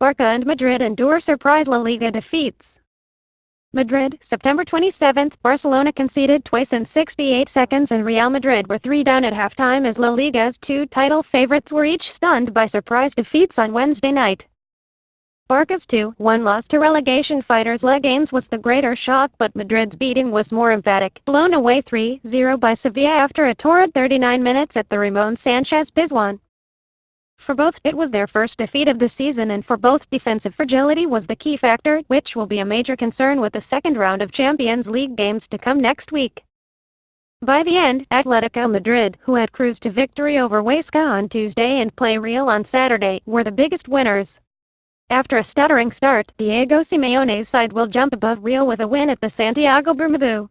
Barca and Madrid endure surprise La Liga defeats. Madrid, September 27. Barcelona conceded twice in 68 seconds and Real Madrid were 3 down at halftime as La Liga's two title favorites were each stunned by surprise defeats on Wednesday night. Barca's 2-1 loss to relegation fighters Leganes was the greater shock, but Madrid's beating was more emphatic, blown away 3-0 by Sevilla after a torrid 39 minutes at the Ramon Sanchez Pizjuan. For both, it was their first defeat of the season, and for both, defensive fragility was the key factor, which will be a major concern with the second round of Champions League games to come next week. By the end, Atletico Madrid, who had cruised to victory over Huesca on Tuesday and play Real on Saturday, were the biggest winners. After a stuttering start, Diego Simeone's side will jump above Real with a win at the Santiago Bernabeu.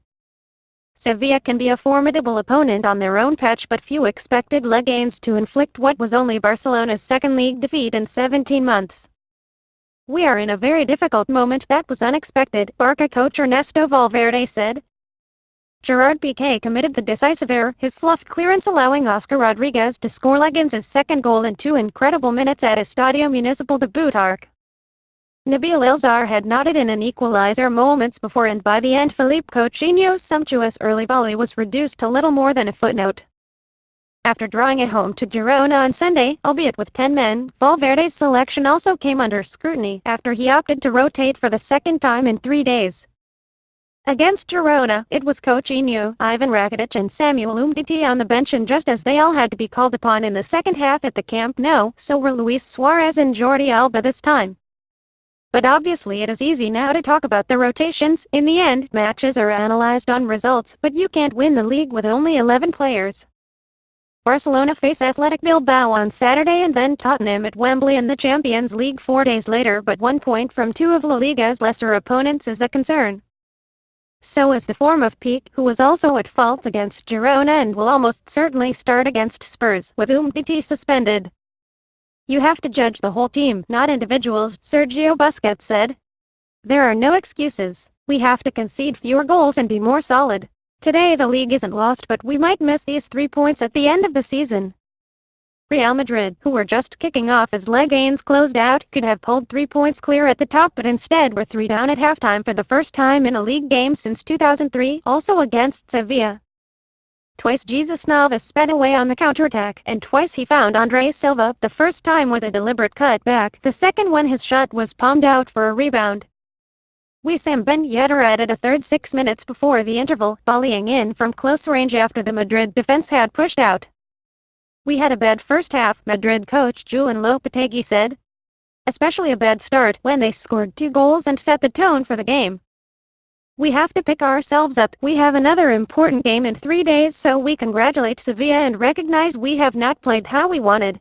Sevilla can be a formidable opponent on their own patch, but few expected Leganes to inflict what was only Barcelona's second league defeat in 17 months. "We are in a very difficult moment that was unexpected," Barca coach Ernesto Valverde said. Gerard Piqué committed the decisive error, his fluff clearance allowing Oscar Rodriguez to score Leganes' second goal in 2 incredible minutes at Estadio Municipal de Butarque. Nabil El-Zahar had nodded in an equalizer moments before, and by the end Philippe Coutinho's sumptuous early volley was reduced to little more than a footnote. After drawing it home to Girona on Sunday, albeit with 10 men, Valverde's selection also came under scrutiny after he opted to rotate for the second time in 3 days. Against Girona, it was Coutinho, Ivan Rakitic and Samuel Umtiti on the bench, and just as they all had to be called upon in the second half at the Camp Nou, so were Luis Suarez and Jordi Alba this time. But obviously it is easy now to talk about the rotations. In the end, matches are analyzed on results, but you can't win the league with only 11 players. Barcelona face Athletic Bilbao on Saturday and then Tottenham at Wembley in the Champions League 4 days later, but 1 point from 2 of La Liga's lesser opponents is a concern. So is the form of Piqué, who was also at fault against Girona and will almost certainly start against Spurs, with Umtiti suspended. "You have to judge the whole team, not individuals," Sergio Busquets said. "There are no excuses. We have to concede fewer goals and be more solid. Today the league isn't lost, but we might miss these 3 points at the end of the season." Real Madrid, who were just kicking off as Leganes closed out, could have pulled 3 points clear at the top, but instead were 3 down at halftime for the first time in a league game since 2003, also against Sevilla. Twice Jesus Navas sped away on the counterattack, and twice he found Andre Silva, the first time with a deliberate cutback, the second when his shot was palmed out for a rebound. Wissam Ben Yedder added a third 6 minutes before the interval, volleying in from close range after the Madrid defense had pushed out. "We had a bad first half," Madrid coach Julen Lopetegui said. "Especially a bad start, when they scored 2 goals and set the tone for the game. We have to pick ourselves up. We have another important game in 3 days, so we congratulate Sevilla and recognize we have not played how we wanted.